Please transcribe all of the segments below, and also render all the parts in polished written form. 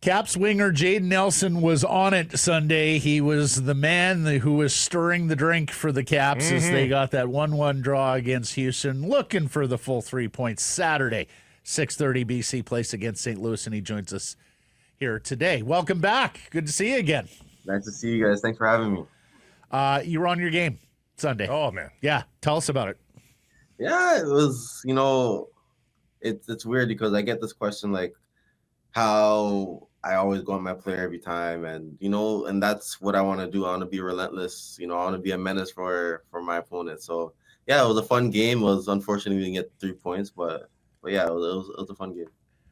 Caps winger Jayden Nelson was on it Sunday. He was the man who was stirring the drink for the Caps as they got that 1-1 draw against Houston, looking for the full 3 points Saturday, 6:30 BC Place against St. Louis, and he joins us here today. Welcome back. Good to see you again. Nice to see you guys. Thanks for having me. You were on your game Sunday. Oh, man. Yeah, tell us about it. Yeah, it was, it's weird because I get this question like how I always go on my player every time, and and that's what I want to do. I want to be relentless. I want to be a menace for my opponent. So yeah, it was a fun game. It was unfortunate we didn't get 3 points, but yeah, it was a fun game.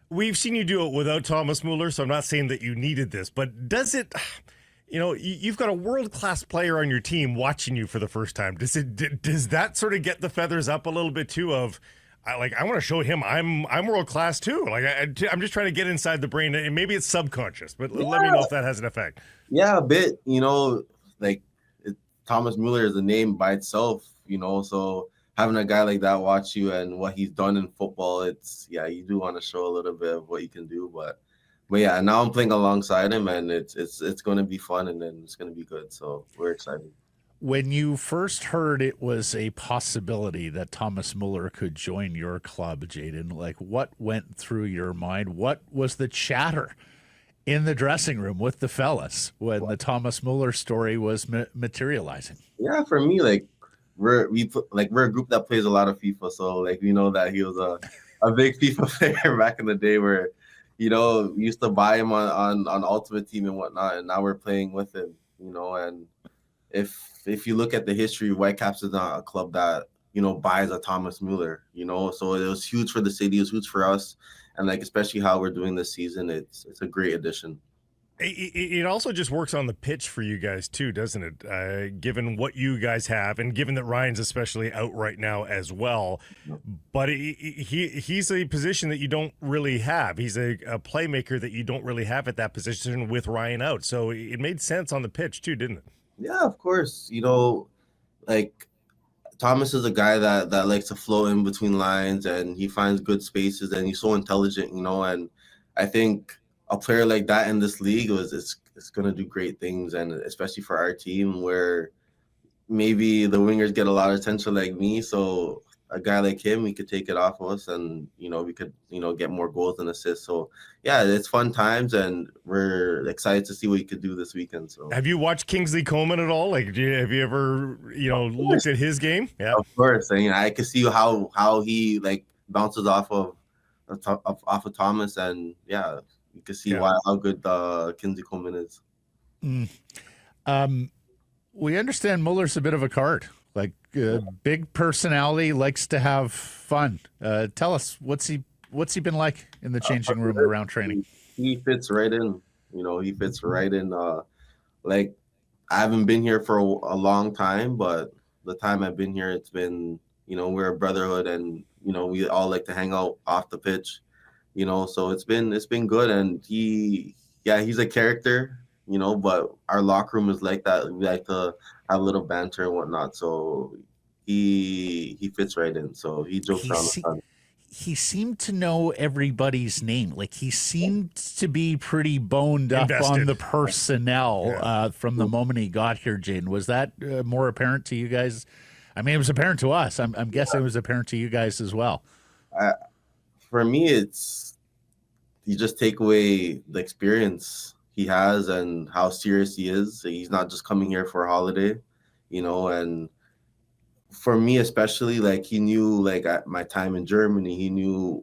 We've seen you do it without Thomas Müller, so I'm not saying that you needed this, but does it? You've got a world-class player on your team watching you for the first time. Does that sort of get the feathers up a little bit too? I want to show him I'm world-class too. I'm just trying to get inside the brain, and maybe it's subconscious, but let me know if that has an effect. Yeah, a bit. Thomas Müller is a name by itself. So having a guy like that watch you and what he's done in football, you do want to show a little bit of what you can do, but yeah, now I'm playing alongside him, and it's going to be fun, and then it's going to be good. So we're excited. When you first heard it was a possibility that Thomas Müller could join your club, Jayden, what went through your mind? What was the chatter in the dressing room with the fellas when the Thomas Müller story was materializing? Yeah, for me, we're a group that plays a lot of FIFA, so we know that he was a big FIFA player back in the day where we used to buy him on Ultimate Team and whatnot, and now we're playing with him, and if you look at the history, Whitecaps is not a club that, buys a Thomas Müller, so it was huge for the city, it was huge for us, and especially how we're doing this season, it's a great addition. It also just works on the pitch for you guys too, doesn't it? Given what you guys have, and given that Ryan's especially out right now as well, but he's a position that you don't really have. He's a playmaker that you don't really have at that position with Ryan out. So it made sense on the pitch too, didn't it? Yeah, of course. Thomas is a guy that likes to flow in between lines, and he finds good spaces, and he's so intelligent, and I think a player like that in this league it's going to do great things, and especially for our team where maybe the wingers get a lot of attention like me. So a guy like him, we could take it off of us, and we could get more goals and assists. So yeah, it's fun times, and we're excited to see what he could do this weekend. So have you watched Kingsley Coman at all? Have you ever looked at his game? Yeah, of course. And I can see how he bounces off of Thomas, and yeah, you can see how good Kingsley Coman is. We understand Muller's a bit of a card. Big personality, likes to have fun. Tell us, what's he been like in the changing room around training? He fits right in. He fits right in. I haven't been here for a long time, but the time I've been here, it's been, we're a brotherhood, and we all like to hang out off the pitch. So it's been good, and he's a character. But our locker room is like that. We like to have a little banter and whatnot. So he fits right in. So he jokes around the fun. He seemed to know everybody's name. He seemed to be pretty boned up on the personnel from the moment he got here, Jayden. Was that more apparent to you guys? I mean, it was apparent to us. I'm guessing it was apparent to you guys as well. For me, you just take away the experience he has and how serious he is. He's not just coming here for a holiday, and for me especially, he knew at my time in Germany, he knew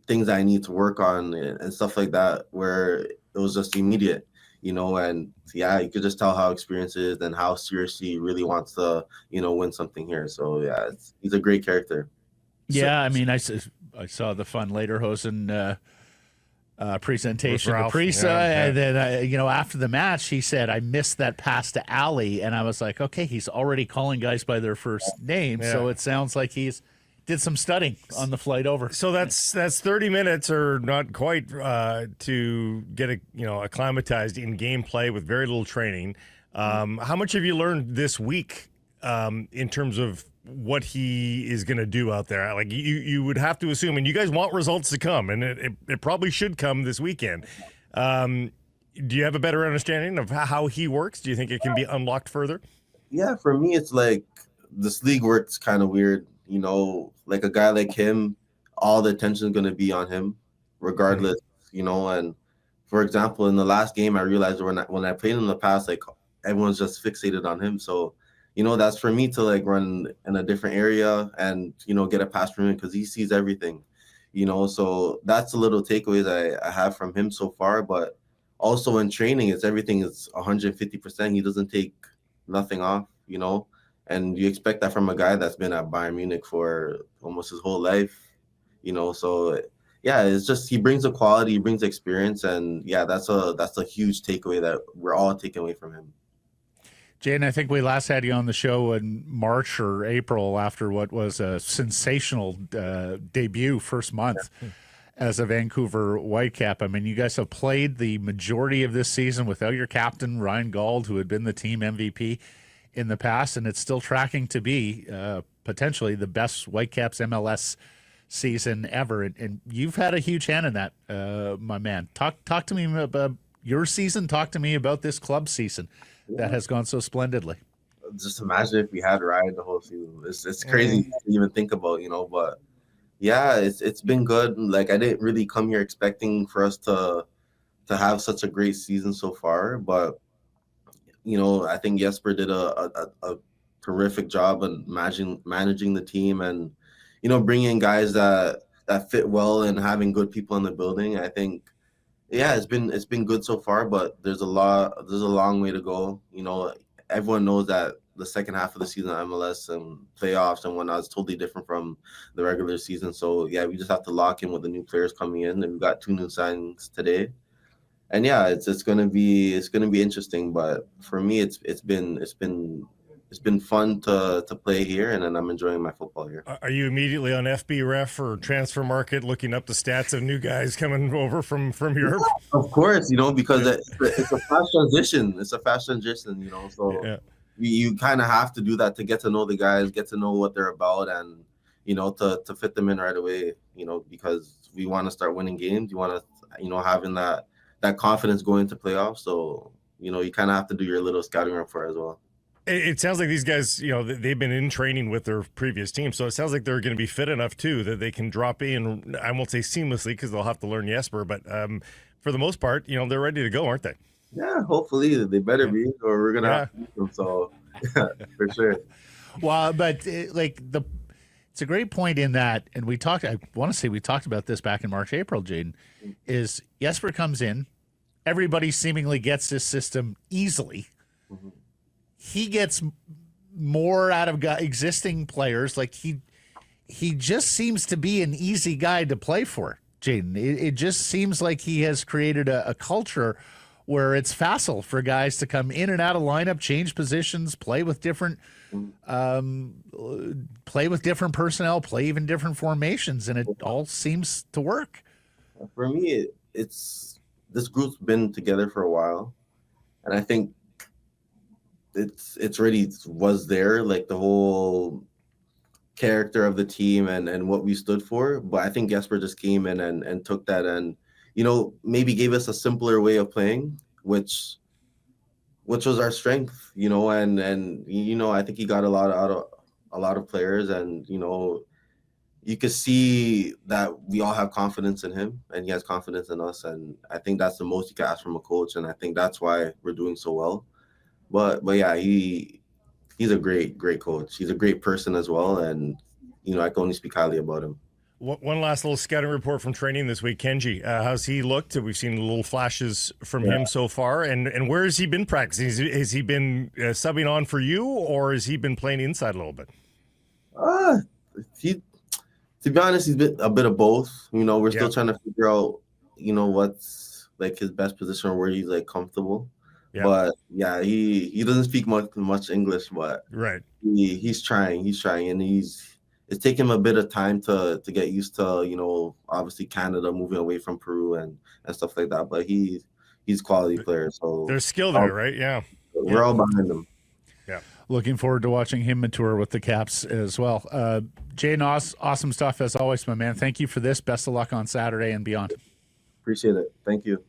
things I need to work on and stuff like that, where it was just immediate, and yeah, you could just tell how experienced he is and how seriously he really wants to, win something here. So yeah, he's a great character. Yeah, I mean, I saw the Fun Lederhosen presentation to Prisa, and then after the match he said, I missed that pass to Ali, and I was like, okay, he's already calling guys by their first name, so it sounds like he's did some studying on the flight over. So that's 30 minutes or not quite to get acclimatized in gameplay with very little training. How much have you learned this week in terms of what he is going to do out there? You would have to assume, and you guys want results to come, and it probably should come this weekend. Do you have a better understanding of how he works? Do you think it can be unlocked further? Yeah, for me, it's like this league works kind of weird. Like a guy like him, all the attention is going to be on him, regardless. And for example, in the last game, I realized when I played in the past, like everyone's just fixated on him. So, that's for me to like run in a different area and get a pass from him because he sees everything. So that's a little takeaways I have from him so far. But also in training, everything is 150%. He doesn't take nothing off, and you expect that from a guy that's been at Bayern Munich for almost his whole life, So yeah, it's just he brings the quality, he brings the experience, and yeah, that's a huge takeaway that we're all taking away from him. Jayden, I think we last had you on the show in March or April after what was a sensational debut first month as a Vancouver Whitecap. I mean, you guys have played the majority of this season without your captain, Ryan Gauld, who had been the team MVP in the past, and it's still tracking to be potentially the best Whitecaps MLS season ever. And you've had a huge hand in that, my man. Talk to me about your season. Talk to me about this club season that has gone so splendidly. Just imagine if we had Ryan the whole season. It's crazy to even think about, but yeah, it's been good. Like I didn't really come here expecting for us to have such a great season so far, but I think Jesper did a terrific job on managing the team and bringing guys that fit well and having good people in the building. I think yeah, it's been good so far, but there's a long way to go. Everyone knows that the second half of the season, MLS and playoffs and whatnot, is totally different from the regular season. So yeah, we just have to lock in with the new players coming in, and we got 2 new signings today. And yeah, it's gonna be interesting. But for me, it's been fun to play here, and then I'm enjoying my football here. Are you immediately on FB Ref or Transfer Market looking up the stats of new guys coming over from Europe? Yeah, of course, because it's a fast transition. It's a fast transition, So yeah. You kind of have to do that to get to know the guys, get to know what they're about, and to fit them in right away. Because we want to start winning games. You want to having that confidence going into playoffs. So you kind of have to do your little scouting report as well. It sounds like these guys, they've been in training with their previous team, so it sounds like they're going to be fit enough too that they can drop in. I won't say seamlessly because they'll have to learn Jesper, but for the most part, they're ready to go, aren't they? Yeah, hopefully they better be, or we're gonna have to beat them. So yeah, for sure. Well, but it's a great point in that, and I want to say we talked about this back in March, April, Jayden, is Jesper comes in, everybody seemingly gets this system easily. Mm-hmm. He gets more out of existing players. Like he just seems to be an easy guy to play for, Jayden. It just seems like he has created a culture where it's facile for guys to come in and out of lineup, change positions, play with different personnel, play even different formations, and it all seems to work. For me, it's this group's been together for a while, and I think it's already was there, like the whole character of the team and what we stood for. But I think Jesper just came in and took that and maybe gave us a simpler way of playing, which was our strength, and I think he got a lot out of a lot of players, and you could see that we all have confidence in him and he has confidence in us, and I think that's the most you can ask from a coach, and I think that's why we're doing so well. But yeah, he's a great coach. He's a great person as well, and I can only speak highly about him. One last little scouting report from training this week. Kenji, how's he looked? We've seen little flashes from him so far. And where has he been practicing? Has he been subbing on for you, or has he been playing inside a little bit? To be honest, he's been a bit of both. We're still trying to figure out, what's like his best position or where he's like comfortable. Yeah. But yeah, he doesn't speak much English, but right. He's trying, and it's taken him a bit of time to get used to, obviously Canada, moving away from Peru and stuff like that. But he's quality player. So there's skill there, right? Yeah. We're all behind him. Yeah. Looking forward to watching him mature with the Caps as well. Jayden, awesome stuff as always, my man. Thank you for this. Best of luck on Saturday and beyond. Appreciate it. Thank you.